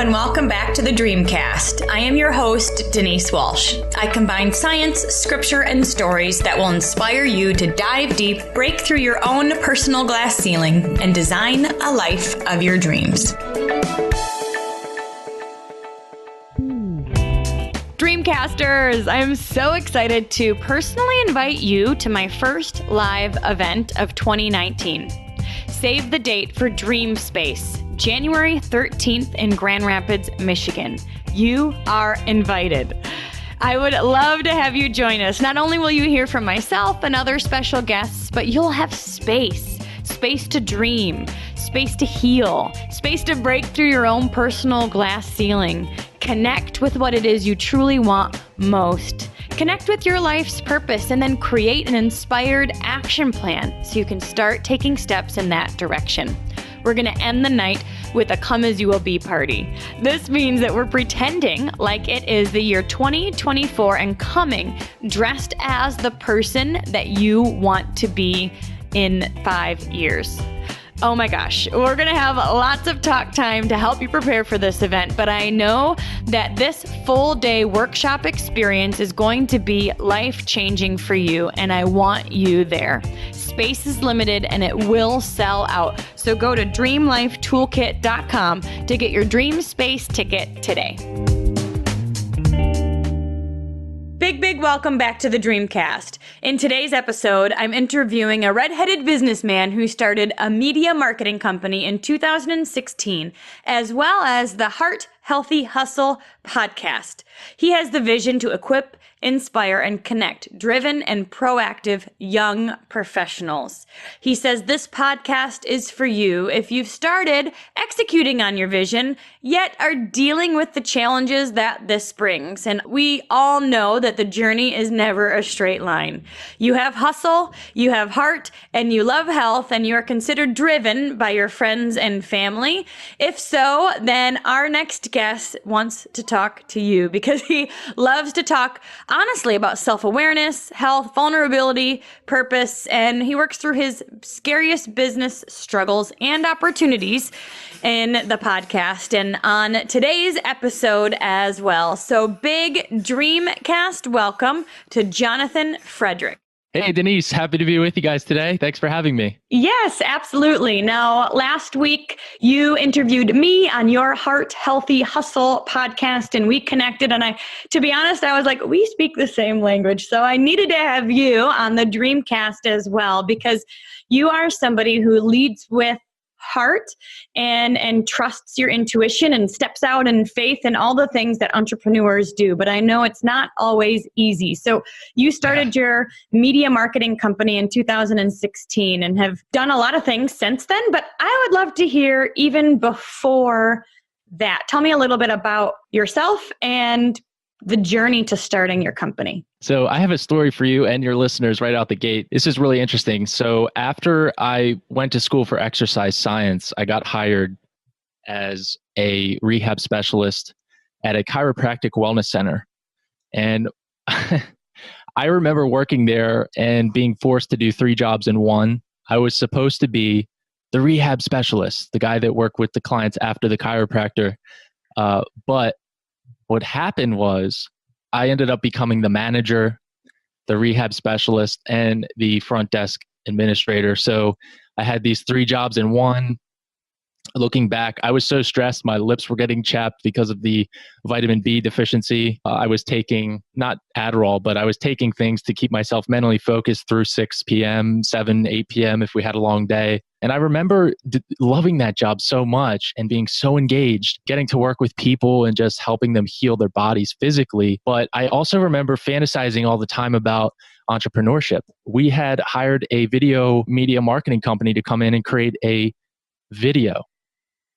and welcome back to the Dreamcast. I am your host, Denise Walsh. I combine science, scripture, and stories that will inspire you to dive deep, break through your own personal glass ceiling, and design a life of your dreams. Dreamcasters, I'm so excited to personally invite you to my first live event of 2019. Save the date for Dream Space, January 13th in Grand Rapids, Michigan. You are invited. I would love to have you join us. Not only will you hear from myself and other special guests, but you'll have space to dream, space to heal, space to break through your own personal glass ceiling, connect with what it is you truly want most, connect with your life's purpose, and then create an inspired action plan so you can start taking steps in that direction. We're going to end the night with a come as you will be party. This means that we're pretending like it is the year 2024 and coming dressed as the person that you want to be in 5 years. Oh my gosh, we're going to have lots of talk time to help you prepare for this event, but I know that this full day workshop experience is going to be life-changing for you, and I want you there. Space is limited and it will sell out. So go to dreamlifetoolkit.com to get your Dream Space ticket today. Big welcome back to the Dreamcast. In today's episode, I'm interviewing a redheaded businessman who started a media marketing company in 2016, as well as the Heart Healthy Hustle podcast. He has the vision to equip, inspire, and connect driven and proactive young professionals. He says this podcast is for you if you've started executing on your vision, yet are dealing with the challenges that this brings. And we all know that the journey is never a straight line. You have hustle, you have heart, and you love health, and you are considered driven by your friends and family. If so, then our next guest wants to talk to you because he loves to talk honestly about self-awareness, health, vulnerability, purpose, and he works through his scariest business struggles and opportunities in the podcast and on today's episode as well. So big Dreamcast welcome to Jonathan Frederick. Hey, Denise, happy to be with you guys today. Thanks for having me. Yes, absolutely. Now, last week, you interviewed me on your Heart Healthy Hustle podcast, and we connected. And to be honest, I was like, we speak the same language. So I needed to have you on the Dreamcast as well, because you are somebody who leads with heart and trusts your intuition and steps out in faith and all the things that entrepreneurs do. But I know it's not always easy. So you started your media marketing company in 2016 and have done a lot of things since then. But I would love to hear even before that. Tell me a little bit about yourself and the journey to starting your company. So I have a story for you and your listeners right out the gate. This is really interesting. So after I went to school for exercise science, I got hired as a rehab specialist at a chiropractic wellness center. And I remember working there and being forced to do 3 jobs in one. I was supposed to be the rehab specialist, the guy that worked with the clients after the chiropractor. But what happened was I ended up becoming the manager, the rehab specialist, and the front desk administrator. So I had these 3 jobs in one. Looking back, I was so stressed. My lips were getting chapped because of the vitamin B deficiency. I was taking, not Adderall, but I was taking things to keep myself mentally focused through 6 p.m., 7, 8 p.m. if we had a long day. And I remember loving that job so much and being so engaged, getting to work with people and just helping them heal their bodies physically. But I also remember fantasizing all the time about entrepreneurship. We had hired a video media marketing company to come in and create a video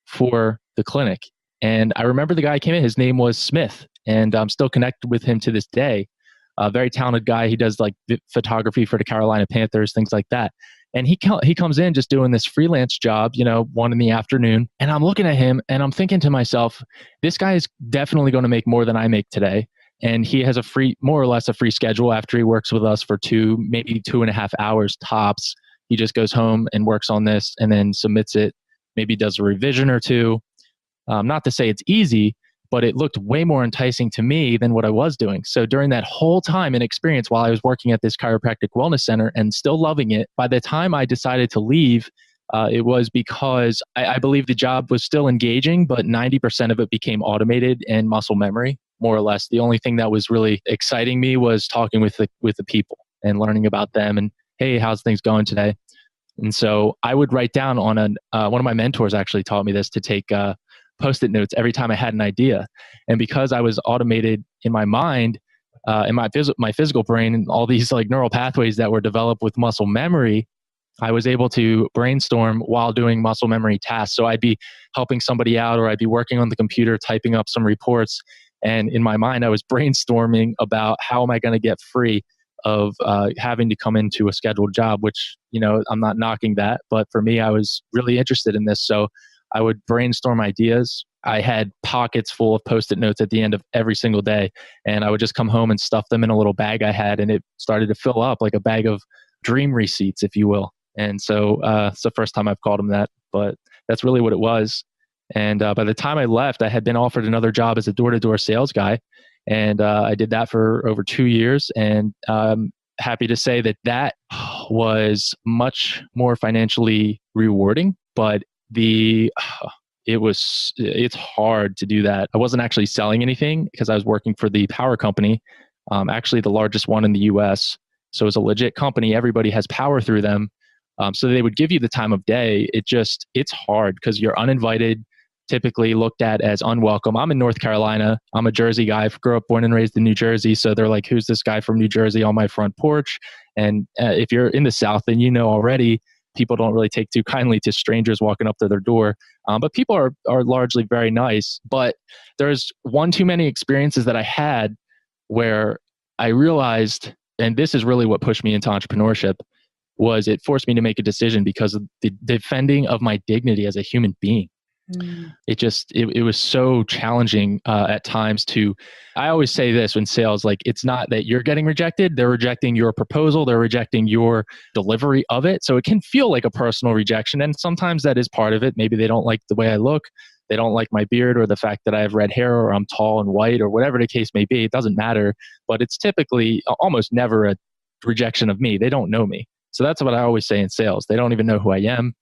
for the clinic. And I remember the guy came in, his name was Smith, and I'm still connected with him to this day. A very talented guy. He does like photography for the Carolina Panthers, things like that. And he comes in just doing this freelance job, 1 PM. And I'm looking at him and I'm thinking to myself, this guy is definitely going to make more than I make today. And he has more or less a free schedule after he works with us for 2, maybe 2.5 hours tops. He just goes home and works on this and then submits it, maybe does a revision or 2. Not to say it's easy, but it looked way more enticing to me than what I was doing. So during that whole time and experience while I was working at this chiropractic wellness center and still loving it, by the time I decided to leave, it was because I believe the job was still engaging, but 90% of it became automated and muscle memory, more or less. The only thing that was really exciting me was talking with the people and learning about them and, hey, how's things going today? And so I would write down on one of my mentors actually taught me this, to take Post-it notes every time I had an idea. And because I was automated in my mind, in my physical brain, and all these like neural pathways that were developed with muscle memory, I was able to brainstorm while doing muscle memory tasks. So I'd be helping somebody out, or I'd be working on the computer, typing up some reports. And in my mind, I was brainstorming about how am I going to get free of having to come into a scheduled job, which, I'm not knocking that. But for me, I was really interested in this. So I would brainstorm ideas. I had pockets full of Post-it notes at the end of every single day. And I would just come home and stuff them in a little bag I had. And it started to fill up like a bag of dream receipts, if you will. And so it's the first time I've called them that, but that's really what it was. And by the time I left, I had been offered another job as a door-to-door sales guy. And I did that for over 2 years. And happy to say that was much more financially rewarding, but it's hard to do that. I wasn't actually selling anything because I was working for the power company, actually the largest one in the US. So it's a legit company. Everybody has power through them. So they would give you the time of day. It's hard because you're uninvited, typically looked at as unwelcome. I'm in North Carolina. I'm a Jersey guy, grew up, born and raised in New Jersey. So they're like, who's this guy from New Jersey on my front porch? And if you're in the South, then already, people don't really take too kindly to strangers walking up to their door. But people are largely very nice. But there's one too many experiences that I had where I realized, and this is really what pushed me into entrepreneurship, was it forced me to make a decision because of the defending of my dignity as a human being. It was so challenging at times I always say this in sales, like, it's not that you're getting rejected, they're rejecting your proposal, they're rejecting your delivery of it. So it can feel like a personal rejection. And sometimes that is part of it. Maybe they don't like the way I look. They don't like my beard or the fact that I have red hair or I'm tall and white or whatever the case may be. It doesn't matter, but it's typically almost never a rejection of me. They don't know me. So that's what I always say in sales. They don't even know who I am.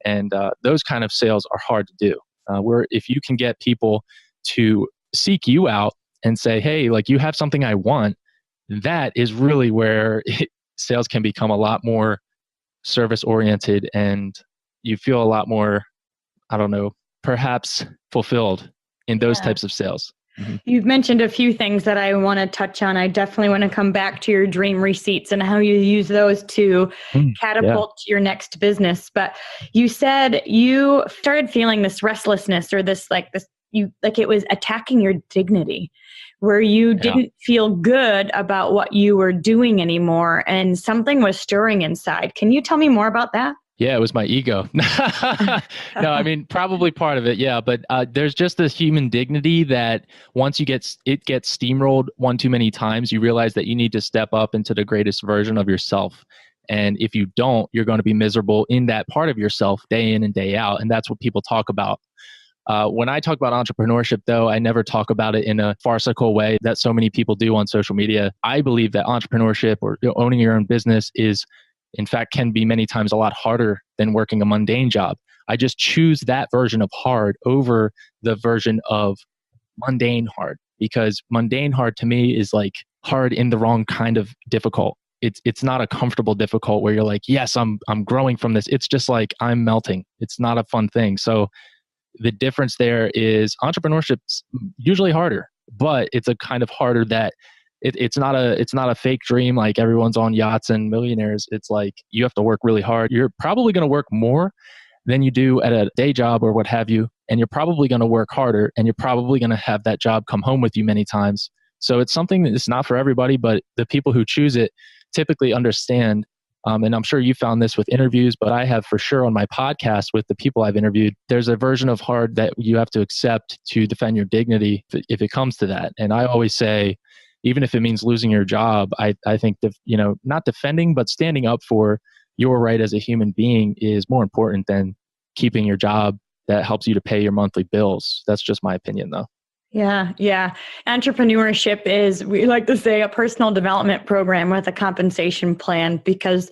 And those kind of sales are hard to do. Where if you can get people to seek you out and say, hey, like, you have something I want, that is really where sales can become a lot more service oriented and you feel a lot more, I don't know, perhaps fulfilled in those types of sales. Mm-hmm. You've mentioned a few things that I want to touch on. I definitely want to come back to your dream receipts and how you use those to catapult your next business. But you said you started feeling this restlessness or it was attacking your dignity, where you didn't feel good about what you were doing anymore and something was stirring inside. Can you tell me more about that? Yeah, it was my ego. No, I mean, probably part of it. Yeah. But there's just this human dignity that once it gets steamrolled one too many times, you realize that you need to step up into the greatest version of yourself. And if you don't, you're going to be miserable in that part of yourself day in and day out. And that's what people talk about. When I talk about entrepreneurship, though, I never talk about it in a farcical way that so many people do on social media. I believe that entrepreneurship or owning your own business in fact, can be many times a lot harder than working a mundane job. I just choose that version of hard over the version of mundane hard, because mundane hard to me is like hard in the wrong kind of difficult. It's not a comfortable difficult where you're like, yes, I'm growing from this. It's just like I'm melting. It's not a fun thing. So the difference there is entrepreneurship's usually harder, but it's a kind of harder that it's not a fake dream like everyone's on yachts and millionaires. It's like you have to work really hard. You're probably going to work more than you do at a day job or what have you, and you're probably going to work harder, and you're probably going to have that job come home with you many times. So it's something that it's not for everybody, but the people who choose it typically understand. And I'm sure you found this with interviews, but I have for sure on my podcast with the people I've interviewed, there's a version of hard that you have to accept to defend your dignity if it comes to that. And I always say, even if it means losing your job, I think that, not defending, but standing up for your right as a human being is more important than keeping your job that helps you to pay your monthly bills. That's just my opinion though. Yeah, yeah. Entrepreneurship is, we like to say, a personal development program with a compensation plan, because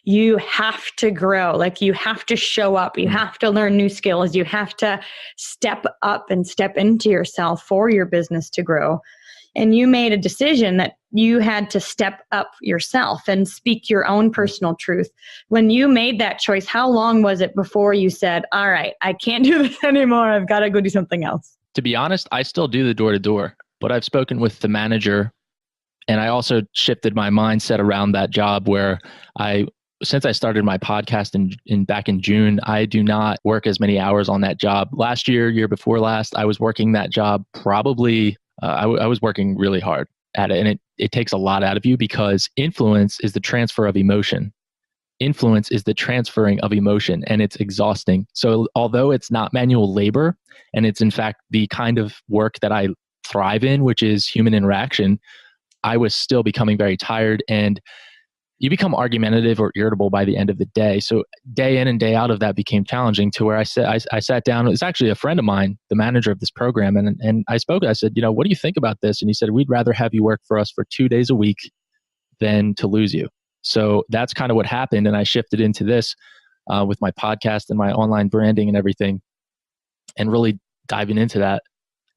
you have to grow. Like, you have to show up. You have to learn new skills. You have to step up and step into yourself for your business to grow. And you made a decision that you had to step up yourself and speak your own personal truth. When you made that choice, how long was it before you said, all right, I can't do this anymore. I've got to go do something else? To be honest, I still do the door-to-door, but I've spoken with the manager, and I also shifted my mindset around that job where since I started my podcast back in June, I do not work as many hours on that job. Last year before last, I was working that job probably, I was working really hard at it. And it takes a lot out of you, because influence is the transfer of emotion. Influence is the transferring of emotion, and it's exhausting. So although it's not manual labor, and it's in fact the kind of work that I thrive in, which is human interaction, I was still becoming very tired, and you become argumentative or irritable by the end of the day. So day in and day out of that became challenging, to where I sat down. It was actually a friend of mine, the manager of this program. And I spoke, I said, what do you think about this? And he said, we'd rather have you work for us for 2 days a week than to lose you. So that's kind of what happened. And I shifted into this with my podcast and my online branding and everything, and really diving into that.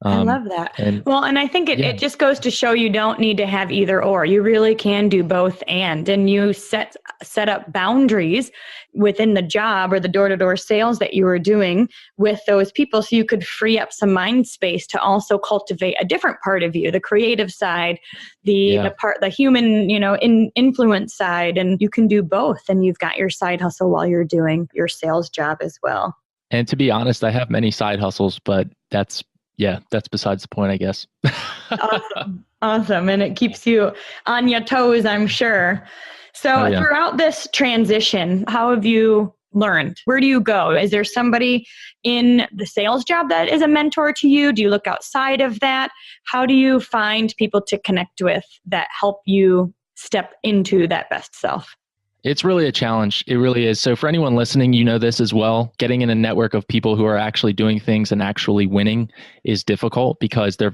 I love that. And I think it just goes to show you don't need to have either or. You really can do both and you set up boundaries within the job or the door-to-door sales that you were doing with those people, so you could free up some mind space to also cultivate a different part of you, the creative side, the human, influence side, and you can do both. And you've got your side hustle while you're doing your sales job as well. And to be honest, I have many side hustles, but that's besides the point, I guess. Awesome. And it keeps you on your toes, I'm sure. So throughout this transition, how have you learned? Where do you go? Is there somebody in the sales job that is a mentor to you? Do you look outside of that? How do you find people to connect with that help you step into that best self? It's really a challenge. It really is. So for anyone listening, this as well. Getting in a network of people who are actually doing things and actually winning is difficult, because they're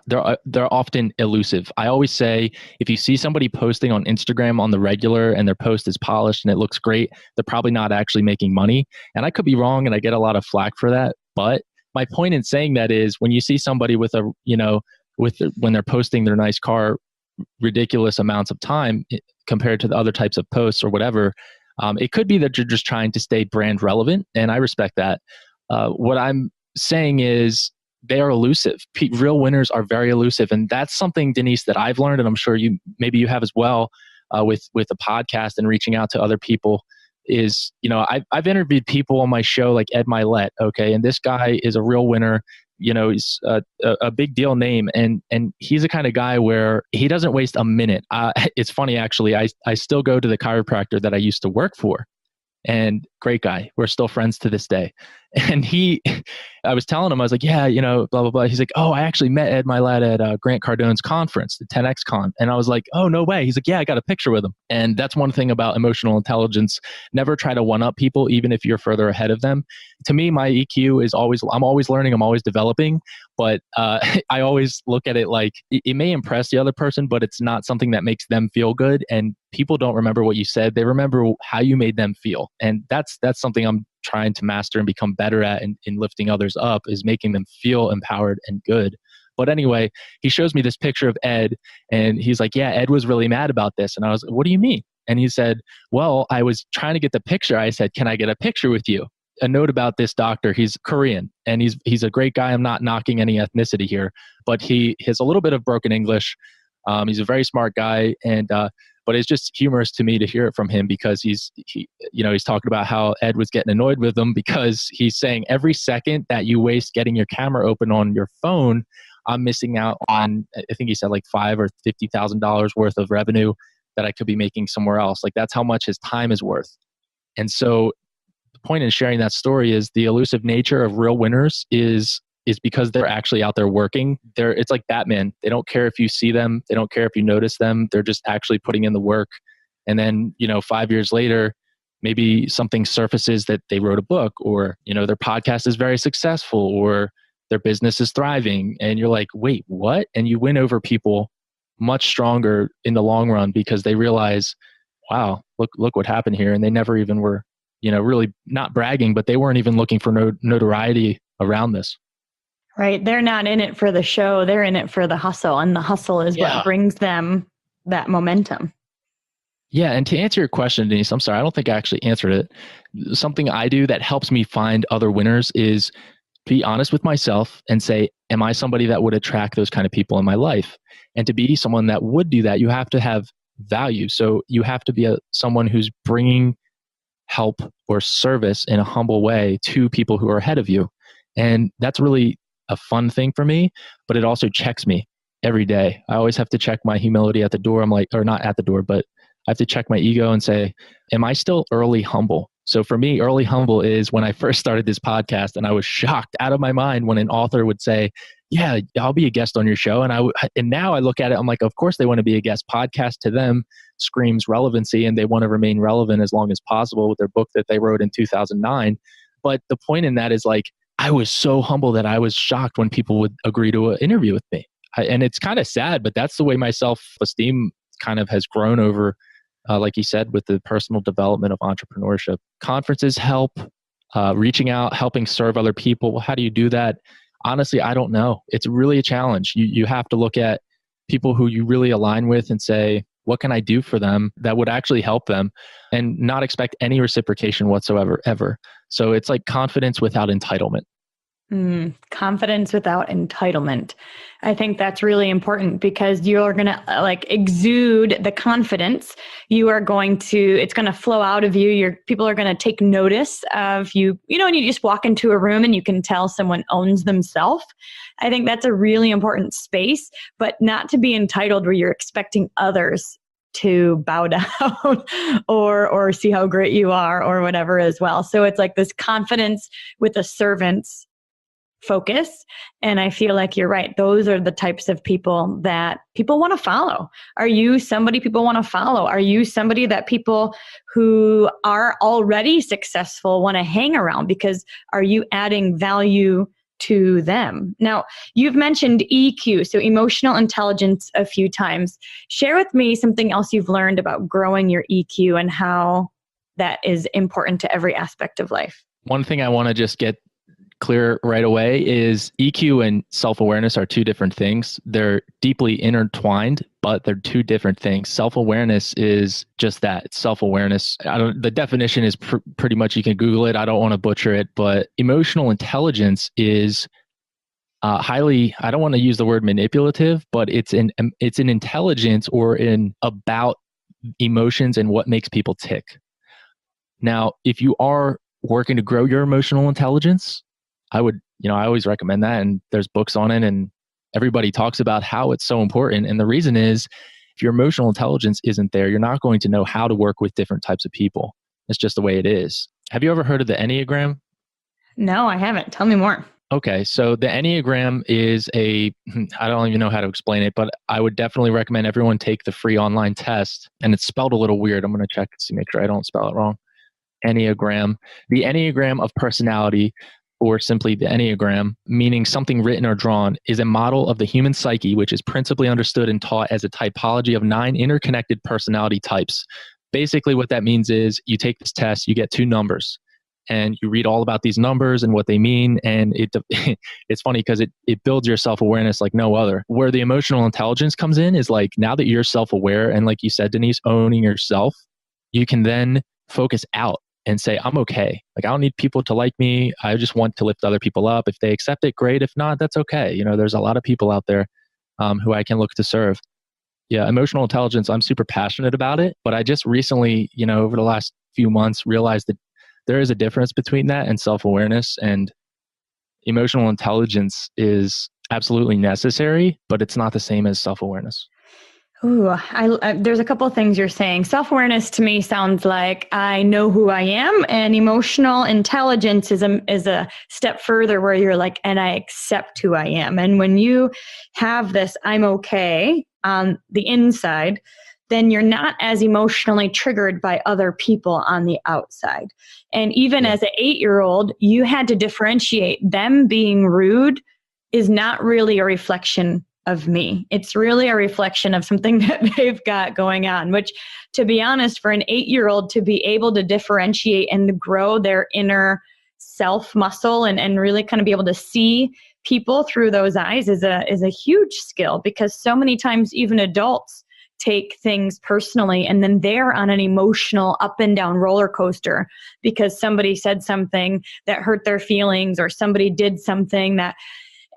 they're often elusive. I always say, if you see somebody posting on Instagram on the regular and their post is polished and it looks great, they're probably not actually making money. And I could be wrong, and I get a lot of flack for that. But my point in saying that is, when you see somebody with when they're posting their nice car ridiculous amounts of time compared to the other types of posts or whatever, it could be that you're just trying to stay brand relevant, and I respect that. What I'm saying is, they are elusive. Real winners are very elusive, and that's something, Denise, that I've learned, and I'm sure maybe you have as well, with the podcast and reaching out to other people. Is I've interviewed people on my show like Ed Milet, okay, and this guy is a real winner. He's a big deal name, and he's the kind of guy where he doesn't waste a minute. It's funny, actually. I still go to the chiropractor that I used to work for, and great guy. We're still friends to this day. And I was telling him, I was like, yeah, blah, blah, blah. He's like, oh, I actually met Ed Milet at Grant Cardone's conference, the 10X Con. And I was like, oh, no way. He's like, yeah, I got a picture with him. And that's one thing about emotional intelligence. Never try to one-up people, even if you're further ahead of them. To me, my EQ is I'm always learning, I'm always developing. But I always look at it like, it may impress the other person, but it's not something that makes them feel good. And people don't remember what you said. They remember how you made them feel. And that's something I'm trying to master and become better at in lifting others up, is making them feel empowered and good. But anyway, he shows me this picture of Ed, and he's like, yeah, Ed was really mad about this. And I was like, what do you mean? And he said, well, I was trying to get the picture. I said, can I get a picture with you? A note about this doctor: he's Korean, and he's a great guy. I'm not knocking any ethnicity here, but he has a little bit of broken English. He's a very smart guy, but it's just humorous to me to hear it from him, because he's talking about how Ed was getting annoyed with him, because he's saying, every second that you waste getting your camera open on your phone, I'm missing out on, I think he said, like $5,000 or $50,000 worth of revenue that I could be making somewhere else. Like, that's how much his time is worth. And so the point in sharing that story is, the elusive nature of real winners is because they're actually out there working. It's like Batman. They don't care if you see them. They don't care if you notice them. They're just actually putting in the work. And then, 5 years later, maybe something surfaces that they wrote a book, or, their podcast is very successful, or their business is thriving. And you're like, wait, what? And you win over people much stronger in the long run because they realize, wow, look what happened here. And they never even were, really not bragging, but they weren't even looking for notoriety around this. Right. They're not in it for the show. They're in it for the hustle. And the hustle is what brings them that momentum. Yeah. And to answer your question, Denise, I'm sorry, I don't think I actually answered it. Something I do that helps me find other winners is be honest with myself and say, am I somebody that would attract those kind of people in my life? And to be someone that would do that, you have to have value. So you have to be someone who's bringing help or service in a humble way to people who are ahead of you. And that's really a fun thing for me, but it also checks me every day. I always have to check my humility at the door. I'm like, or not at the door, but I have to check my ego and say, am I still early humble? So for me, early humble is when I first started this podcast, and I was shocked out of my mind when an author would say, yeah, I'll be a guest on your show. And now I look at it, I'm like, of course they want to be a guest. Podcast to them screams relevancy, and they want to remain relevant as long as possible with their book that they wrote in 2009. But the point in that is, like, I was so humble that I was shocked when people would agree to an interview with me. And it's kind of sad, but that's the way my self-esteem kind of has grown over, like you said, with the personal development of entrepreneurship. Conferences help, reaching out, helping serve other people. How do you do that? Honestly, I don't know. It's really a challenge. You have to look at people who you really align with and say, what can I do for them that would actually help them, and not expect any reciprocation whatsoever, ever. So it's like confidence without entitlement. Confidence without entitlement. I think that's really important, because you're going to exude the confidence. It's going to flow out of you. People are going to take notice of you, and you just walk into a room and you can tell someone owns themselves. I think that's a really important space, but not to be entitled where you're expecting others to bow down or see how great you are or whatever as well. So it's like this confidence with a servant's focus. And I feel like you're right. Those are the types of people that people want to follow. Are you somebody people want to follow? Are you somebody that people who are already successful want to hang around? Because are you adding value to them? Now, you've mentioned EQ, so emotional intelligence, a few times. Share with me something else you've learned about growing your EQ and how that is important to every aspect of life. One thing I want to just get clear right away is EQ and self-awareness are two different things. They're deeply intertwined, but they're two different things. Self-awareness is just that. It's self-awareness. The definition is pretty much, you can Google it. I don't want to butcher it, but emotional intelligence is highly, I don't want to use the word manipulative, but it's an intelligence or about emotions and what makes people tick. Now, if you are working to grow your emotional intelligence, I always recommend that. And there's books on it, and everybody talks about how it's so important. And the reason is, if your emotional intelligence isn't there, you're not going to know how to work with different types of people. It's just the way it is. Have you ever heard of the Enneagram? No, I haven't. Tell me more. Okay. So the Enneagram is I don't even know how to explain it, but I would definitely recommend everyone take the free online test. And it's spelled a little weird. I'm going to check to make sure I don't spell it wrong. Enneagram. The Enneagram of personality, or simply the Enneagram, meaning something written or drawn, is a model of the human psyche, which is principally understood and taught as a typology of 9 interconnected personality types. Basically, what that means is you take this test, you get 2 numbers, and you read all about these numbers and what they mean. And it's funny because it builds your self-awareness like no other. Where the emotional intelligence comes in is, like, now that you're self-aware and, like you said, Denise, owning yourself, you can then focus out and say, I'm okay. Like, I don't need people to like me. I just want to lift other people up. If they accept it, great. If not, that's okay. There's a lot of people out there who I can look to serve. Yeah, emotional intelligence, I'm super passionate about it. But I just recently, over the last few months, realized that there is a difference between that and self-awareness. And emotional intelligence is absolutely necessary, but it's not the same as self-awareness. Ooh, there's a couple of things you're saying. Self-awareness to me sounds like I know who I am, and emotional intelligence is a step further where you're like, and I accept who I am. And when you have this, I'm okay on the inside, then you're not as emotionally triggered by other people on the outside. And even as an 8-year-old, you had to differentiate them being rude is not really a reflection of me. It's really a reflection of something that they've got going on, which, to be honest, for an 8-year-old to be able to differentiate and to grow their inner self muscle and really kind of be able to see people through those eyes is a huge skill, because so many times even adults take things personally, and then they're on an emotional up and down roller coaster because somebody said something that hurt their feelings, or somebody did something that,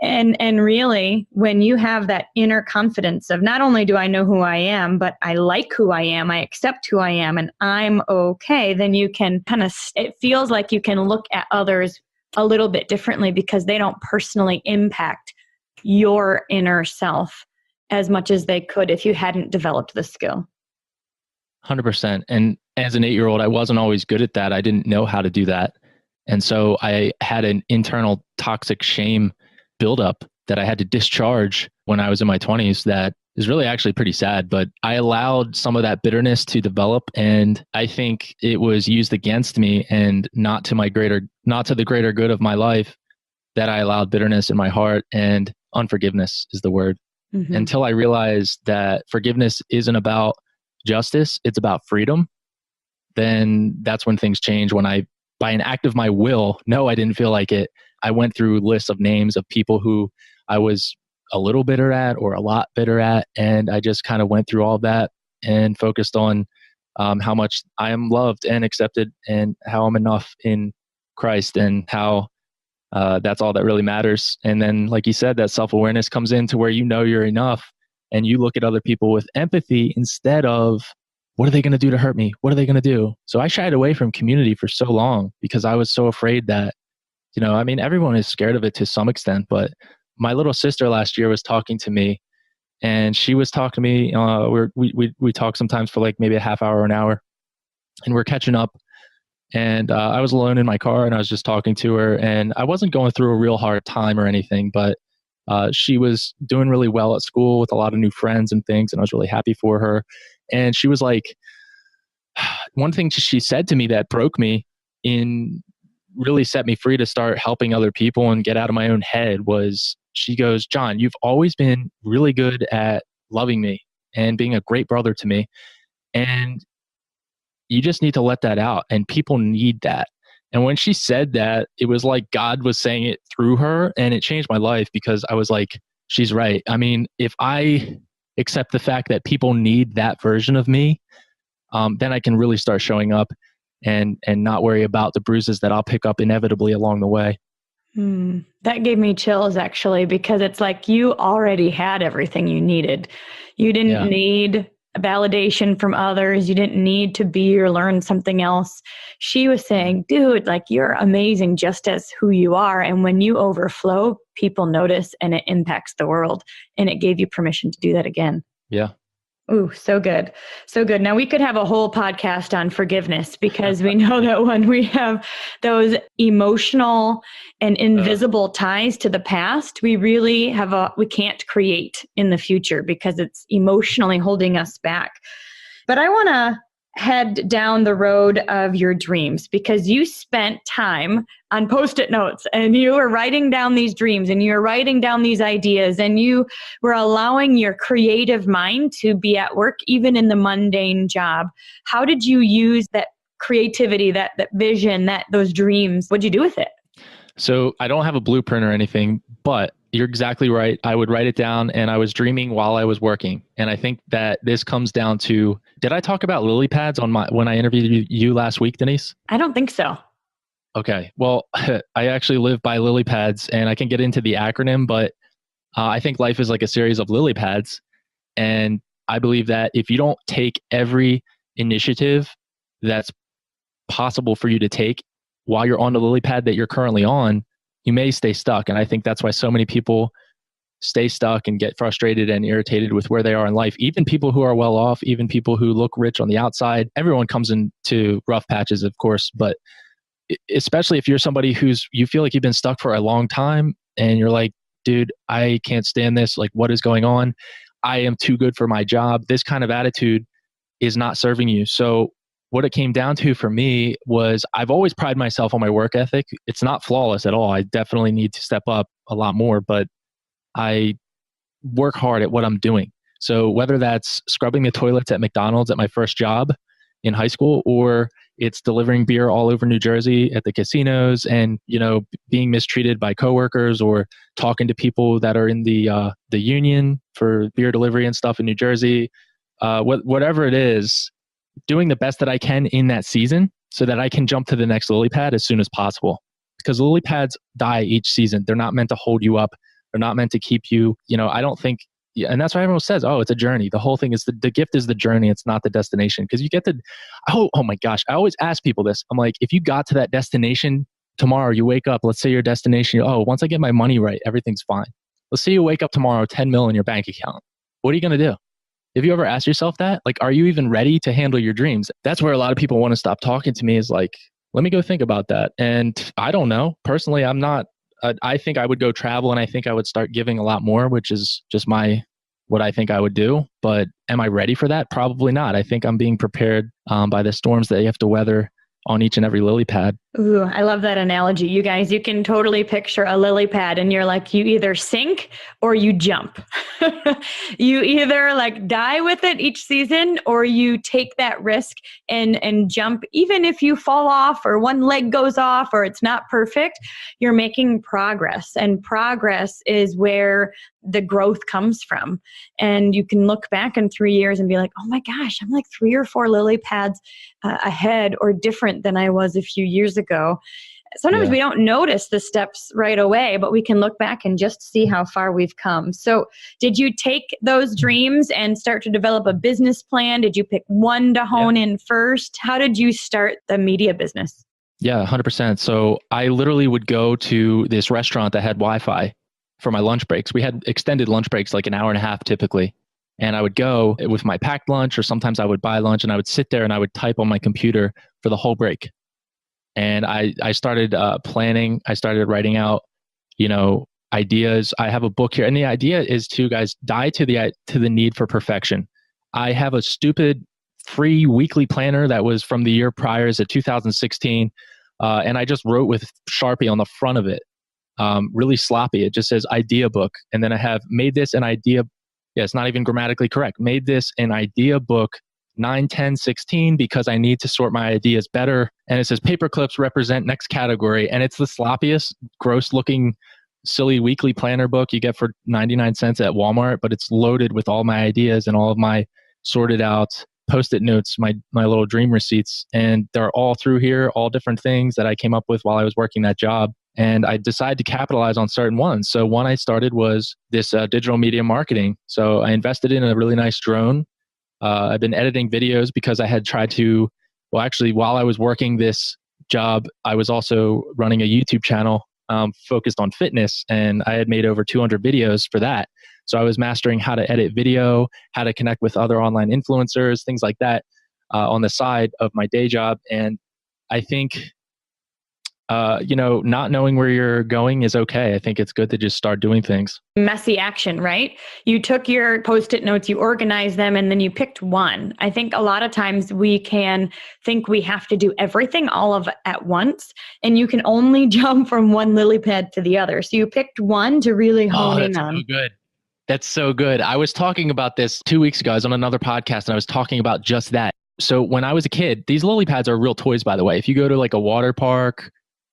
and really, when you have that inner confidence of not only do I know who I am, but I like who I am, I accept who I am, and I'm okay, then you can kind of, it feels like you can look at others a little bit differently because they don't personally impact your inner self as much as they could if you hadn't developed the skill. 100%. And as an 8-year-old, I wasn't always good at that. I didn't know how to do that. And so I had an internal toxic shame buildup that I had to discharge when I was in my 20s that is really actually pretty sad. But I allowed some of that bitterness to develop, and I think it was used against me and not to the greater good of my life, that I allowed bitterness in my heart. And unforgiveness is the word. Mm-hmm. Until I realized that forgiveness isn't about justice, it's about freedom. Then that's when things change. When I, by an act of my will, no, I didn't feel like it, I went through lists of names of people who I was a little bitter at or a lot bitter at. And I just kind of went through all of that and focused on how much I am loved and accepted, and how I'm enough in Christ, and how that's all that really matters. And then, like you said, that self-awareness comes into where you know you're enough, and you look at other people with empathy instead of, what are they going to do to hurt me? What are they going to do? So I shied away from community for so long because I was so afraid that, I mean, everyone is scared of it to some extent, but my little sister last year was talking to me, and she was talking to me. We talk sometimes for like maybe a half hour, an hour, and we're catching up. And I was alone in my car, and I was just talking to her, and I wasn't going through a real hard time or anything, but she was doing really well at school with a lot of new friends and things, and I was really happy for her. And she was like, one thing she said to me that broke me in really set me free to start helping other people and get out of my own head was, she goes, "John, you've always been really good at loving me and being a great brother to me. And you just need to let that out, and people need that." And when she said that, it was like God was saying it through her, and it changed my life, because I was like, she's right. I mean, if I accept the fact that people need that version of me, then I can really start showing up and not worry about the bruises that I'll pick up inevitably along the way. That gave me chills, actually, because it's like you already had everything you needed. You didn't need validation from others. You didn't need to be or learn something else. She was saying, dude, like, you're amazing just as who you are. And when you overflow, people notice, and it impacts the world. And it gave you permission to do that again. Yeah. Ooh, so good. So good. Now we could have a whole podcast on forgiveness, because we know that when we have those emotional and invisible ties to the past, we really we can't create in the future because it's emotionally holding us back. But I want to head down the road of your dreams, because you spent time on Post-it notes, and you were writing down these dreams, and you were writing down these ideas, and you were allowing your creative mind to be at work, even in the mundane job. How did you use that creativity, that vision, those dreams? What'd you do with it? So I don't have a blueprint or anything, but you're exactly right. I would write it down, and I was dreaming while I was working. And I think that this comes down to, did I talk about lily pads when I interviewed you last week, Denise? I don't think so. Okay. Well, I actually live by lily pads, and I can get into the acronym, but I think life is like a series of lily pads. And I believe that if you don't take every initiative that's possible for you to take while you're on the lily pad that you're currently on, you may stay stuck. And I think that's why so many people stay stuck and get frustrated and irritated with where they are in life. Even people who are well off, even people who look rich on the outside, everyone comes into rough patches, of course. But especially if you're somebody you feel like you've been stuck for a long time, and you're like, dude, I can't stand this. Like, what is going on? I am too good for my job. This kind of attitude is not serving you. So what it came down to for me was I've always prided myself on my work ethic. It's not flawless at all. I definitely need to step up a lot more, but I work hard at what I'm doing. So whether that's scrubbing the toilets at McDonald's at my first job in high school, or it's delivering beer all over New Jersey at the casinos and, being mistreated by coworkers, or talking to people that are in the union for beer delivery and stuff in New Jersey, whatever it is, doing the best that I can in that season so that I can jump to the next lily pad as soon as possible. Because lily pads die each season. They're not meant to hold you up. They're not meant to keep you, I don't think, and that's why everyone says, oh, it's a journey. The whole thing is the gift is the journey. It's not the destination. Because you get to, oh my gosh, I always ask people this. I'm like, if you got to that destination tomorrow, you wake up, let's say your destination, once I get my money right, everything's fine. Let's say you wake up tomorrow, 10 mil in your bank account. What are you going to do? Have you ever asked yourself that? Like, are you even ready to handle your dreams? That's where a lot of people want to stop talking to me, is like, let me go think about that. And I don't know. Personally, I'm not, I think I would go travel, and I think I would start giving a lot more, which is just what I think I would do. But am I ready for that? Probably not. I think I'm being prepared by the storms that you have to weather on each and every lily pad. Ooh, I love that analogy. You guys, you can totally picture a lily pad, and you're like, you either sink or you jump. You either like die with it each season, or you take that risk and jump. Even if you fall off or one leg goes off or it's not perfect, you're making progress, and progress is where the growth comes from. And you can look back in 3 years and be like, oh my gosh, I'm like 3 or 4 lily pads ahead or different than I was a few years ago. Sometimes we don't notice the steps right away, but we can look back and just see how far we've come. So did you take those dreams and start to develop a business plan? Did you pick one to hone in first? How did you start the media business? Yeah, 100%. So I literally would go to this restaurant that had Wi-Fi for my lunch breaks. We had extended lunch breaks, like an hour and a half typically. And I would go with my packed lunch, or sometimes I would buy lunch, and I would sit there and I would type on my computer for the whole break. And I started planning. I started writing out, ideas. I have a book here, and the idea is to, guys, die to the need for perfection. I have a stupid free weekly planner that was from the year prior, is 2016, and I just wrote with Sharpie on the front of it, really sloppy. It just says idea book, and then I have made this an idea. Yeah, it's not even grammatically correct. Made this an idea book 9/10/16 because I need to sort my ideas better. And it says paper clips represent next category. And it's the sloppiest, gross looking, silly weekly planner book you get for 99 cents at Walmart, but it's loaded with all my ideas and all of my sorted out Post-it notes, my little dream receipts. And they're all through here, all different things that I came up with while I was working that job. And I decided to capitalize on certain ones. So one I started was this digital media marketing. So I invested in a really nice drone. I've been editing videos because I had tried to, while I was working this job, I was also running a YouTube channel focused on fitness, and I had made over 200 videos for that. So I was mastering how to edit video, how to connect with other online influencers, things like that on the side of my day job. And I think, not knowing where you're going is okay. I think it's good to just start doing things. Messy action, right? You took your Post-it notes, you organized them, and then you picked one. I think a lot of times we can think we have to do everything all of at once, and you can only jump from one lily pad to the other. So you picked one to really hone in on. So good. That's so good. I was talking about this 2 weeks ago. I was on another podcast, and I was talking about just that. So when I was a kid, these lily pads are real toys, by the way. If you go to like a water park,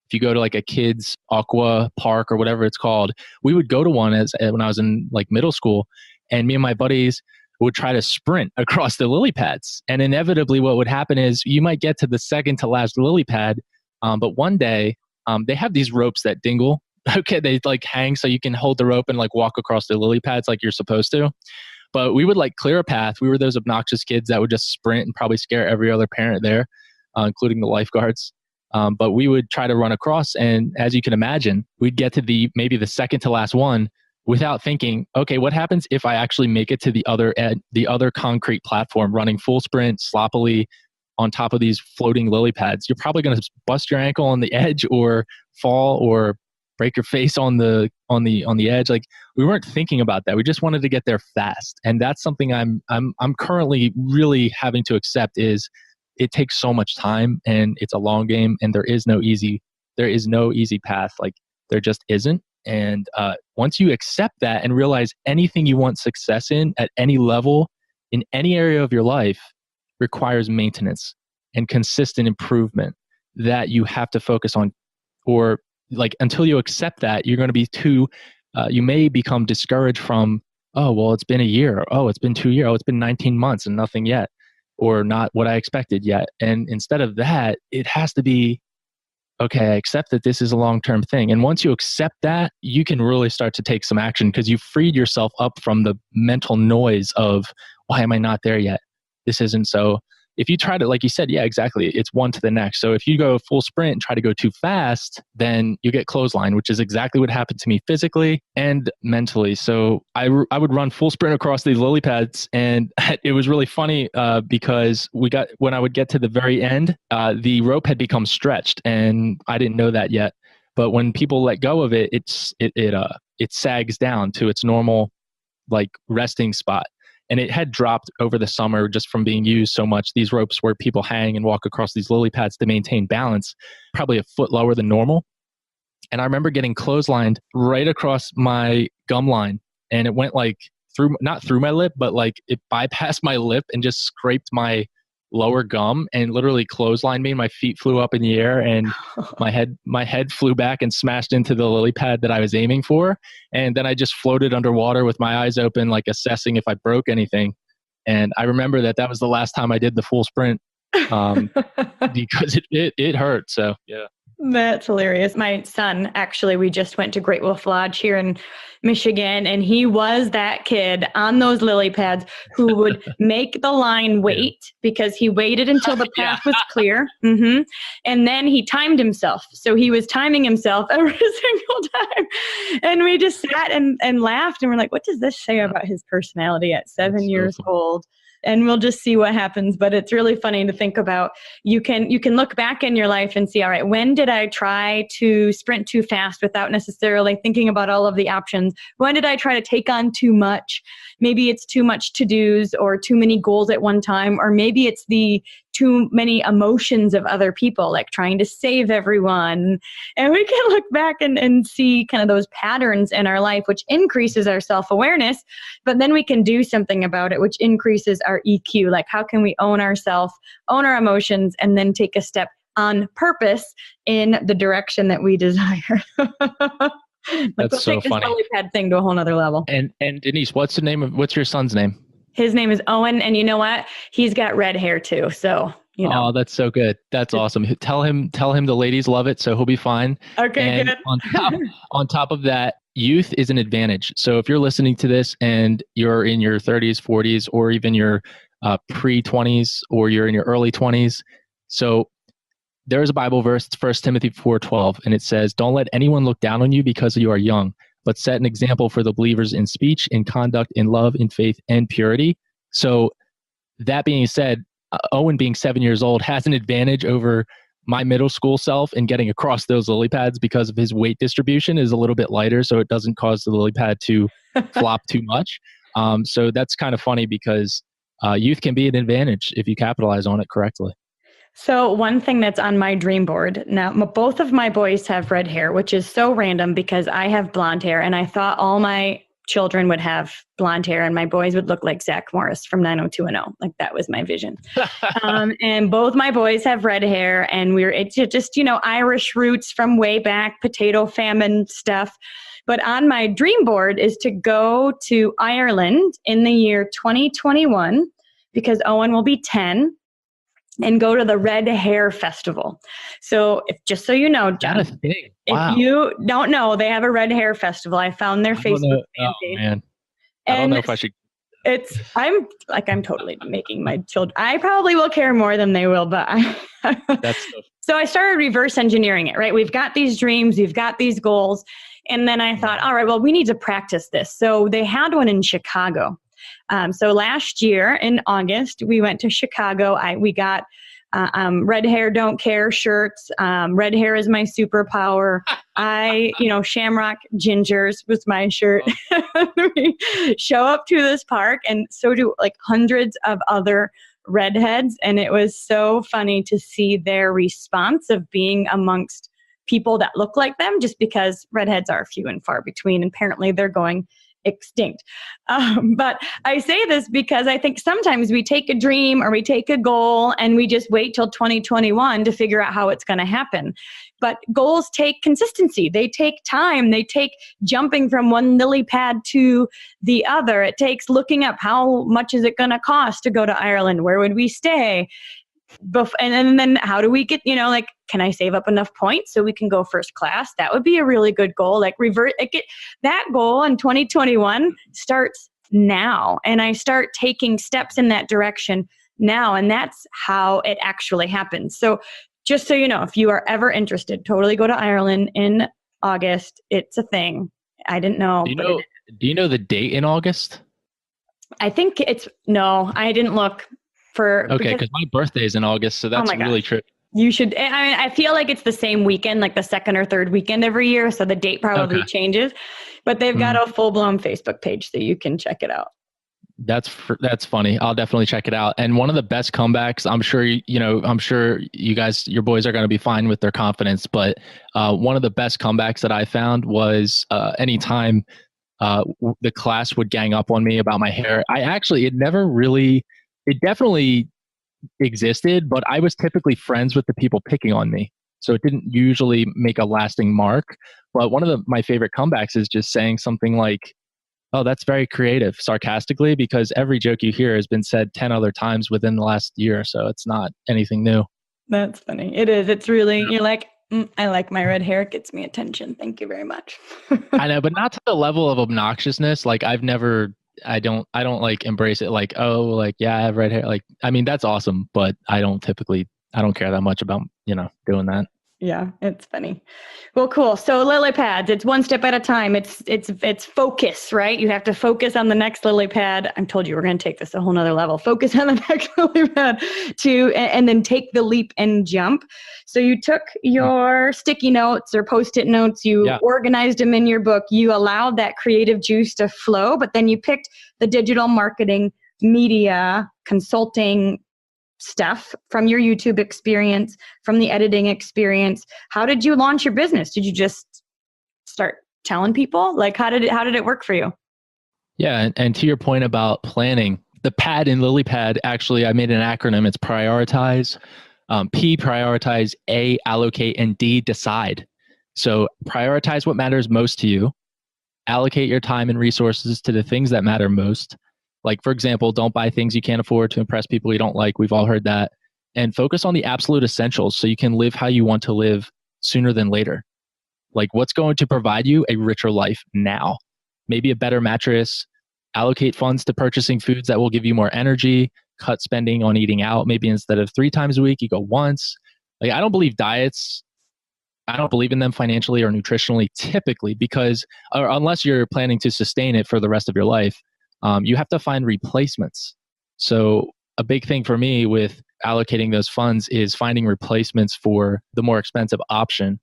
if you go to like a kid's aqua park or whatever it's called, we would go to one when I was in like middle school, and me and my buddies would try to sprint across the lily pads. And inevitably what would happen is you might get to the second to last lily pad. But one day they have these ropes that dingle. Okay. They like hang so you can hold the rope and like walk across the lily pads like you're supposed to. But we would like clear a path. We were those obnoxious kids that would just sprint and probably scare every other parent there, including the lifeguards. But we would try to run across, and as you can imagine, we'd get to maybe the second to last one without thinking, okay, what happens if I actually make it to the other concrete platform, running full sprint sloppily on top of these floating lily pads? You're probably going to bust your ankle on the edge or fall or break your face on the edge. Like, we weren't thinking about that. We just wanted to get there fast. And that's something I'm currently really having to accept is it takes so much time and it's a long game, and there is no easy path. Like, there just isn't. And once you accept that and realize anything you want success in at any level, in any area of your life, requires maintenance and consistent improvement that you have to focus on. Or like, until you accept that, you're going to be you may become discouraged from, oh, well, it's been a year. Oh, it's been 2 years. Oh, it's been 19 months and nothing yet, or not what I expected yet. And instead of that, it has to be, okay, I accept that this is a long-term thing. And once you accept that, you can really start to take some action because you've freed yourself up from the mental noise of, why am I not there yet? This isn't so. If you try to, like you said, yeah, exactly. It's one to the next. So if you go full sprint and try to go too fast, then you get clothesline, which is exactly what happened to me physically and mentally. So I would run full sprint across these lily pads, and it was really funny because when I would get to the very end, the rope had become stretched, and I didn't know that yet. But when people let go of it, it sags down to its normal, like, resting spot. And it had dropped over the summer just from being used so much. These ropes where people hang and walk across these lily pads to maintain balance, probably a foot lower than normal. And I remember getting clotheslined right across my gum line. And it went like not through my lip, but like it bypassed my lip and just scraped my lower gum and literally clotheslined me. My feet flew up in the air and my head flew back and smashed into the lily pad that I was aiming for. And then I just floated underwater with my eyes open, like assessing if I broke anything. And I remember that was the last time I did the full sprint because it hurt. So yeah. That's hilarious. My son, actually, we just went to Great Wolf Lodge here in Michigan, and he was that kid on those lily pads who would make the line wait because he waited until the path was clear. Mm-hmm. And then he timed himself. So he was timing himself every single time. And we just sat and laughed, and we're like, what does this say about his personality at 7 years old? And we'll just see what happens. But it's really funny to think about. You can look back in your life and see, all right, when did I try to sprint too fast without necessarily thinking about all of the options? When did I try to take on too much? Maybe it's too much to-dos or too many goals at one time, or maybe it's the too many emotions of other people, like trying to save everyone. And we can look back and see kind of those patterns in our life, which increases our self-awareness, but then we can do something about it, which increases our EQ. Like, how can we own ourselves, own our emotions, and then take a step on purpose in the direction that we desire? That's so take this funny. lily pad thing to a whole nother level. And Denise, what's your son's name? His name is Owen, and you know what? He's got red hair too. So, you know. Oh, that's so good. That's awesome. Tell him the ladies love it, so he'll be fine. Okay, and good. on top of that, youth is an advantage. So if you're listening to this and you're in your 30s, 40s, or even your pre-20s, or you're in your early 20s, so there is a Bible verse, it's 1 Timothy 4:12, and it says, "Don't let anyone look down on you because you are young, but set an example for the believers in speech, in conduct, in love, in faith, and purity." So that being said, Owen, being 7 years old, has an advantage over my middle school self in getting across those lily pads because of his weight distribution is a little bit lighter, so it doesn't cause the lily pad to flop too much. So that's kind of funny because youth can be an advantage if you capitalize on it correctly. So one thing that's on my dream board now, both of my boys have red hair, which is so random because I have blonde hair, and I thought all my children would have blonde hair and my boys would look like Zach Morris from 90210. Like, that was my vision. And both my boys have red hair, and it's just, Irish roots from way back, potato famine stuff. But on my dream board is to go to Ireland in the year 2021 because Owen will be 10. And go to the Red Hair Festival. So, just so you know, John, wow. If you don't know, they have a Red Hair Festival. I found their Facebook fan page. Oh man, I don't know if I should. I'm totally making my children. I probably will care more than they will, but That's so I started reverse engineering it. Right, we've got these dreams, we've got these goals, and then I thought, all right, well, we need to practice this. So they had one in Chicago. So last year in August, we went to Chicago. We got red hair don't care shirts. Red hair is my superpower. Shamrock gingers was my shirt. We show up to this park, and so do like hundreds of other redheads. And it was so funny to see their response of being amongst people that look like them, just because redheads are few and far between. And apparently they're going extinct. But I say this because I think sometimes we take a dream or we take a goal and we just wait till 2021 to figure out how it's going to happen. But goals take consistency. They take time. They take jumping from one lily pad to the other. It takes looking up how much is it going to cost to go to Ireland? Where would we stay? And then how do we get, can I save up enough points so we can go first class? That would be a really good goal. That goal in 2021 starts now. And I start taking steps in that direction now. And that's how it actually happens. So just so you know, if you are ever interested, totally go to Ireland in August. It's a thing. I didn't know. Do you know the date in August? I think no, I didn't look. Okay, because my birthday is in August, so that's really tricky. You should, I feel like it's the same weekend, like the second or third weekend every year, so the date probably changes. But they've got a full-blown Facebook page, so you can check it out. That's funny. I'll definitely check it out. And one of the best comebacks, I'm sure you guys, your boys are going to be fine with their confidence, but one of the best comebacks that I found was anytime the class would gang up on me about my hair. It definitely existed, but I was typically friends with the people picking on me. So it didn't usually make a lasting mark. But one of my favorite comebacks is just saying something like, "Oh, that's very creative," sarcastically, because every joke you hear has been said 10 other times within the last year. So it's not anything new. That's funny. It is. It's really, you're like, I like my red hair. It gets me attention. Thank you very much. I know, but not to the level of obnoxiousness. Like I don't like embrace it like, oh, like, yeah, I have red hair. Like, I mean, that's awesome, but I don't care that much about, doing that. Yeah, it's funny. Well, cool. So lily pads, it's one step at a time. It's focus, right? You have to focus on the next lily pad. I told you we're going to take this a whole nother level. Focus on the next lily pad and then take the leap and jump. So you took your sticky notes or Post-it notes, you organized them in your book, you allowed that creative juice to flow, but then you picked the digital marketing, media, consulting stuff from your YouTube experience, from the editing experience. How did you launch your business? Did you just start telling people? Like, how did it work for you? Yeah. And to your point about planning, the pad in LilyPad, actually, I made an acronym. It's prioritize. P, prioritize. A, allocate. And D, decide. So prioritize what matters most to you. Allocate your time and resources to the things that matter most. Like, for example, don't buy things you can't afford to impress people you don't like. We've all heard that. And focus on the absolute essentials so you can live how you want to live sooner than later. Like, what's going to provide you a richer life now? Maybe a better mattress. Allocate funds to purchasing foods that will give you more energy. Cut spending on eating out. Maybe instead of 3 times a week, you go once. Like, I don't believe diets. I don't believe in them financially or nutritionally typically unless you're planning to sustain it for the rest of your life. You have to find replacements. So a big thing for me with allocating those funds is finding replacements for the more expensive option.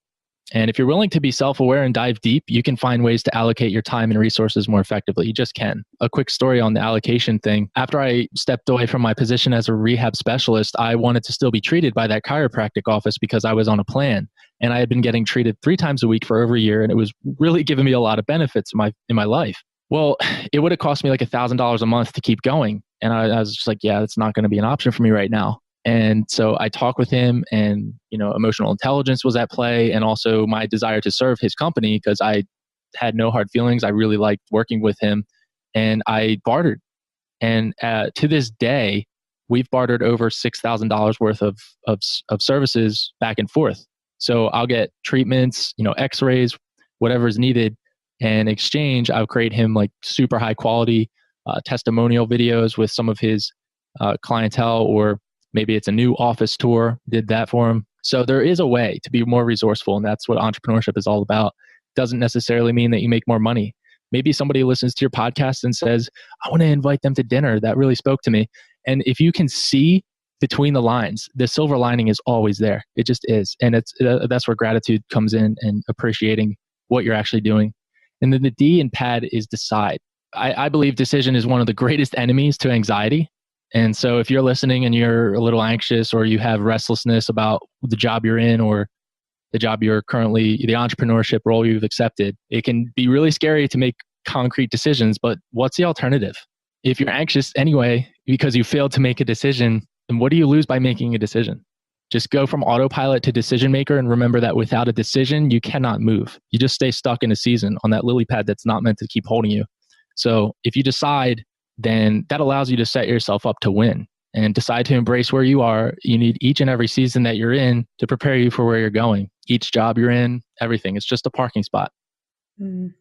And if you're willing to be self-aware and dive deep, you can find ways to allocate your time and resources more effectively. You just can. A quick story on the allocation thing. After I stepped away from my position as a rehab specialist, I wanted to still be treated by that chiropractic office because I was on a plan. And I had been getting treated 3 times a week for over a year, and it was really giving me a lot of benefits in my life. Well, it would have cost me like $1,000 a month to keep going. And I was just like, yeah, that's not going to be an option for me right now. And so I talked with him, and, emotional intelligence was at play, and also my desire to serve his company because I had no hard feelings. I really liked working with him, and I bartered. And to this day, we've bartered over $6,000 worth of services back and forth. So I'll get treatments, x-rays, whatever is needed. And in exchange, I'll create him like super high quality testimonial videos with some of his clientele, or maybe it's a new office tour, did that for him. So there is a way to be more resourceful, and that's what entrepreneurship is all about. Doesn't necessarily mean that you make more money. Maybe somebody listens to your podcast and says, I want to invite them to dinner. That really spoke to me. And if you can see between the lines, the silver lining is always there. It just is. And that's where gratitude comes in and appreciating what you're actually doing. And then the D in PAD is decide. I believe decision is one of the greatest enemies to anxiety. And so if you're listening and you're a little anxious or you have restlessness about the job you're in or the job you're currently, the entrepreneurship role you've accepted, it can be really scary to make concrete decisions, but what's the alternative? If you're anxious anyway, because you failed to make a decision, then what do you lose by making a decision? Just go from autopilot to decision maker and remember that without a decision, you cannot move. You just stay stuck in a season on that lily pad that's not meant to keep holding you. So if you decide, then that allows you to set yourself up to win and decide to embrace where you are. You need each and every season that you're in to prepare you for where you're going. Each job you're in, everything. It's just a parking spot. Mm.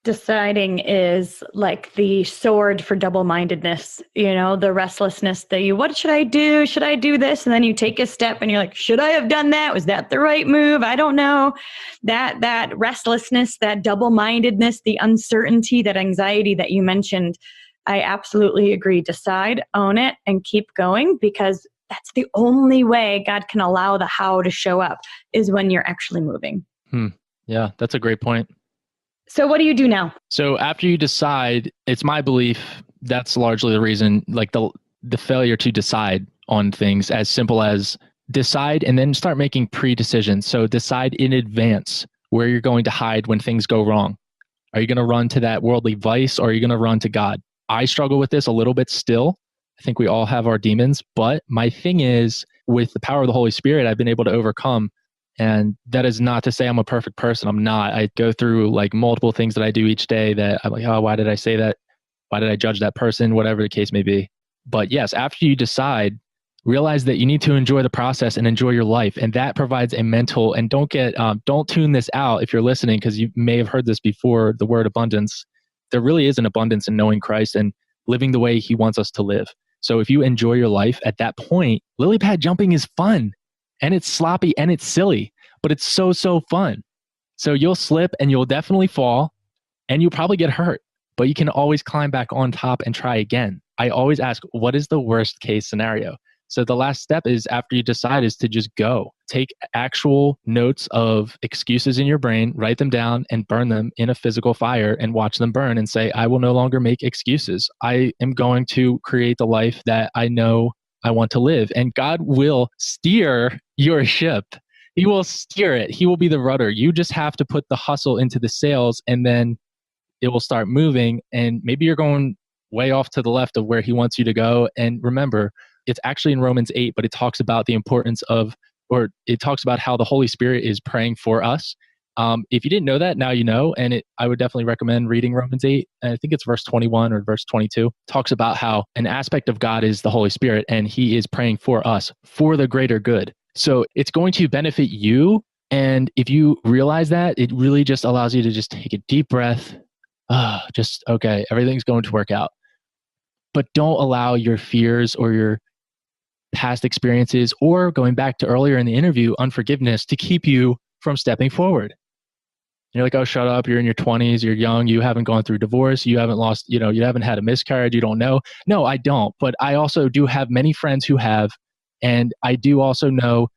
Deciding is like the sword for double-mindedness, the restlessness what should I do? Should I do this? And then you take a step and you're like, should I have done that? Was that the right move? I don't know. That restlessness, that double-mindedness, the uncertainty, that anxiety that you mentioned, I absolutely agree. Decide, own it, and keep going, because that's the only way God can allow the how to show up, is when you're actually moving. Yeah, that's a great point. So what do you do now? So after you decide, it's my belief that's largely the reason, like the failure to decide on things, as simple as decide and then start making pre-decisions. So decide in advance where you're going to hide when things go wrong. Are you going to run to that worldly vice, or are you going to run to God? I struggle with this a little bit still. I think we all have our demons, but my thing is, with the power of the Holy Spirit, I've been able to overcome. And that is not to say I'm a perfect person. I'm not. I go through like multiple things that I do each day that I'm like, oh, why did I say that? Why did I judge that person? Whatever the case may be. But yes, after you decide, realize that you need to enjoy the process and enjoy your life. And that provides a mental, and don't tune this out if you're listening, because you may have heard this before, the word abundance. There really is an abundance in knowing Christ and living the way he wants us to live. So if you enjoy your life at that point, lily pad jumping is fun. And it's sloppy and it's silly, but it's so fun. So you'll slip and you'll definitely fall and you'll probably get hurt, but you can always climb back on top and try again. I always ask, what is the worst case scenario? So the last step is, after you decide, is to just go. Take actual notes of excuses in your brain, write them down and burn them in a physical fire and watch them burn and say, I will no longer make excuses. I am going to create the life that I know I want to live. And God will steer your ship. He will steer it. He will be the rudder. You just have to put the hustle into the sails, and then it will start moving. And maybe you're going way off to the left of where he wants you to go. And remember, it's actually in Romans 8, but it talks about the importance of, or it talks about how the Holy Spirit is praying for us. If you didn't know that, now you know. And I would definitely recommend reading Romans 8. And I think it's verse 21 or verse 22. Talks about how an aspect of God is the Holy Spirit, and he is praying for us for the greater good. So it's going to benefit you. And if you realize that, it really just allows you to just take a deep breath. Okay, everything's going to work out. But don't allow your fears or your past experiences, or going back to earlier in the interview, unforgiveness, to keep you from stepping forward. You're like, oh, shut up. You're in your 20s. You're young. You haven't gone through divorce. You haven't lost, you haven't had a miscarriage. You don't know. No, I don't. But I also do have many friends who have. And I do also know,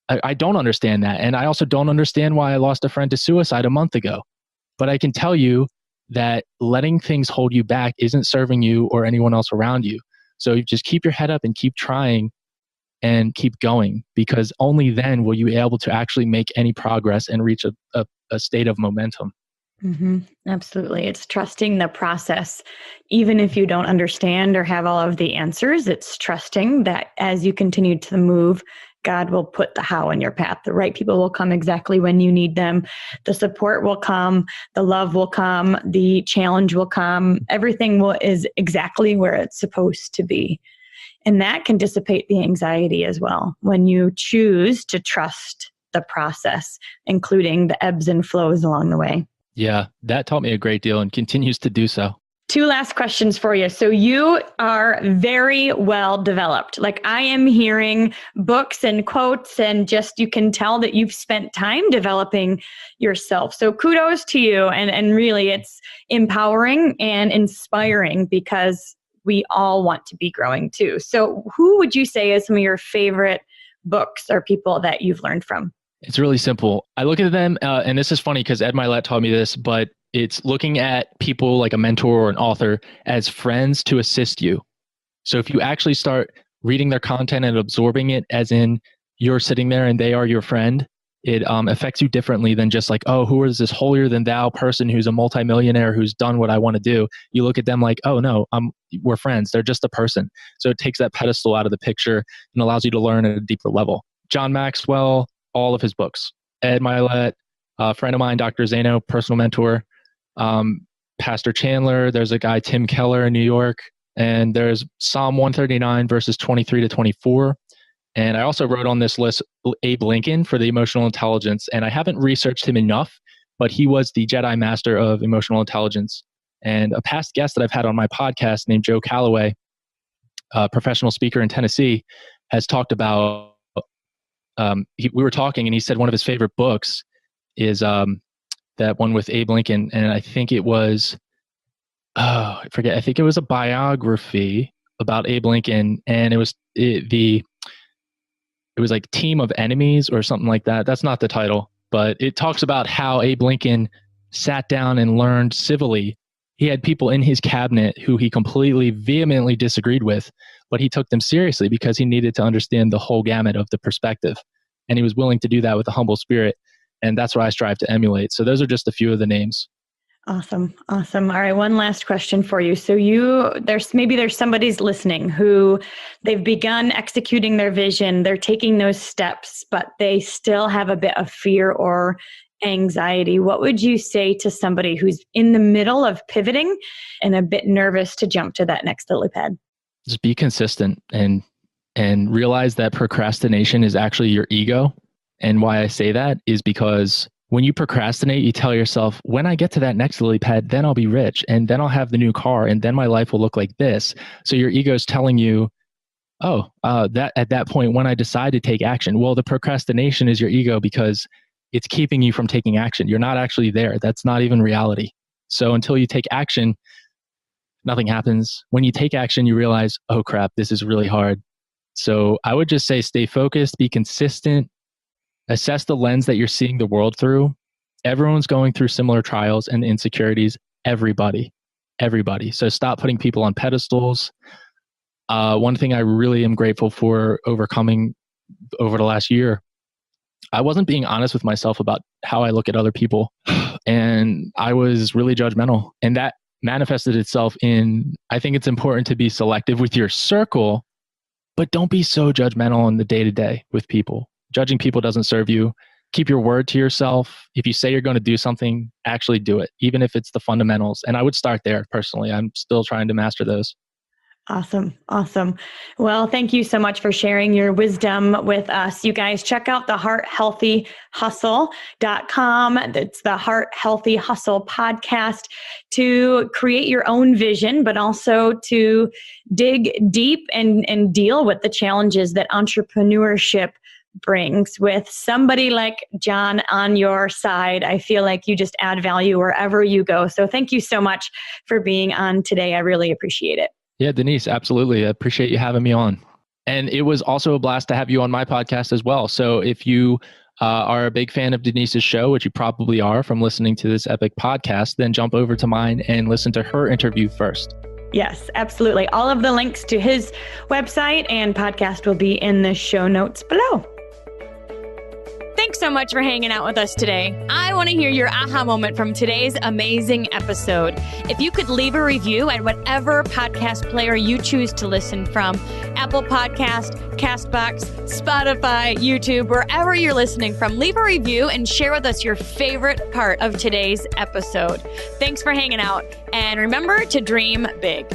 I don't understand that. And I also don't understand why I lost a friend to suicide a month ago. But I can tell you that letting things hold you back isn't serving you or anyone else around you. So you just keep your head up and keep trying and keep going, because only then will you be able to actually make any progress and reach a state of momentum. Mm-hmm. Absolutely. It's trusting the process. Even if you don't understand or have all of the answers, it's trusting that as you continue to move, God will put the how in your path. The right people will come exactly when you need them. The support will come. The love will come. The challenge will come. Everything is exactly where it's supposed to be. And that can dissipate the anxiety as well when you choose to trust the process, including the ebbs and flows along the way. Yeah, that taught me a great deal and continues to do so. 2 last questions for you. So you are very well developed. Like, I am hearing books and quotes, and just, you can tell that you've spent time developing yourself. So kudos to you. And really, it's empowering and inspiring, because we all want to be growing too. So who would you say is some of your favorite books or people that you've learned from? It's really simple. I look at them, and this is funny because Ed Milet taught me this, but it's looking at people like a mentor or an author as friends to assist you. So if you actually start reading their content and absorbing it as in you're sitting there and they are your friend, it affects you differently than just like, oh, who is this holier than thou person who's a multimillionaire who's done what I want to do? You look at them like, oh no, we're friends. They're just a person. So it takes that pedestal out of the picture and allows you to learn at a deeper level. John Maxwell, all of his books. Ed Milet, a friend of mine, Dr. Zano, personal mentor. Pastor Chandler, there's a guy, Tim Keller in New York, and there's Psalm 139 verses 23 to 24. And I also wrote on this list Abe Lincoln for the emotional intelligence, and I haven't researched him enough, but he was the Jedi Master of emotional intelligence. And a past guest that I've had on my podcast named Joe Calloway, a professional speaker in Tennessee, has talked about, we were talking and he said one of his favorite books is that one with Abe Lincoln, and I think it was, I forget. I think it was a biography about Abe Lincoln, and it was like Team of Enemies or something like that. That's not the title, but it talks about how Abe Lincoln sat down and learned civilly. He had people in his cabinet who he completely vehemently disagreed with, but he took them seriously because he needed to understand the whole gamut of the perspective, and he was willing to do that with a humble spirit. And that's what I strive to emulate. So those are just a few of the names. Awesome. All right. One last question for you. So there's somebody's listening who they've begun executing their vision. They're taking those steps, but they still have a bit of fear or anxiety. What would you say to somebody who's in the middle of pivoting and a bit nervous to jump to that next lily pad? Just be consistent and realize that procrastination is actually your ego. And why I say that is because when you procrastinate, you tell yourself, when I get to that next lily pad, then I'll be rich and then I'll have the new car and then my life will look like this. So your ego is telling you, that at that point, when I decide to take action, well, the procrastination is your ego because it's keeping you from taking action. You're not actually there. That's not even reality. So until you take action, nothing happens. When you take action, you realize, oh crap, this is really hard. So I would just say, stay focused, be consistent. Assess the lens that you're seeing the world through. Everyone's going through similar trials and insecurities. Everybody. So stop putting people on pedestals. One thing I really am grateful for overcoming over the last year, I wasn't being honest with myself about how I look at other people. And I was really judgmental. And that manifested itself in, I think it's important to be selective with your circle, but don't be so judgmental in the day-to-day with people. Judging people doesn't serve you. Keep your word to yourself. If you say you're going to do something, actually do it, even if it's the fundamentals. And I would start there personally. I'm still trying to master those. Awesome. Well, thank you so much for sharing your wisdom with us. You guys check out the hearthealthyhustle.com. It's the Heart Healthy Hustle podcast to create your own vision, but also to dig deep and deal with the challenges that entrepreneurship brings. With somebody like John on your side, I feel like you just add value wherever you go. So thank you so much for being on today. I really appreciate it. Yeah, Denise, absolutely. I appreciate you having me on. And it was also a blast to have you on my podcast as well. So if you are a big fan of Denise's show, which you probably are from listening to this epic podcast, then jump over to mine and listen to her interview first. Yes, absolutely. All of the links to his website and podcast will be in the show notes below. Thanks so much for hanging out with us today. I want to hear your aha moment from today's amazing episode. If you could leave a review at whatever podcast player you choose to listen from, Apple Podcast, Castbox, Spotify, YouTube, wherever you're listening from, leave a review and share with us your favorite part of today's episode. Thanks for hanging out, and remember to dream big.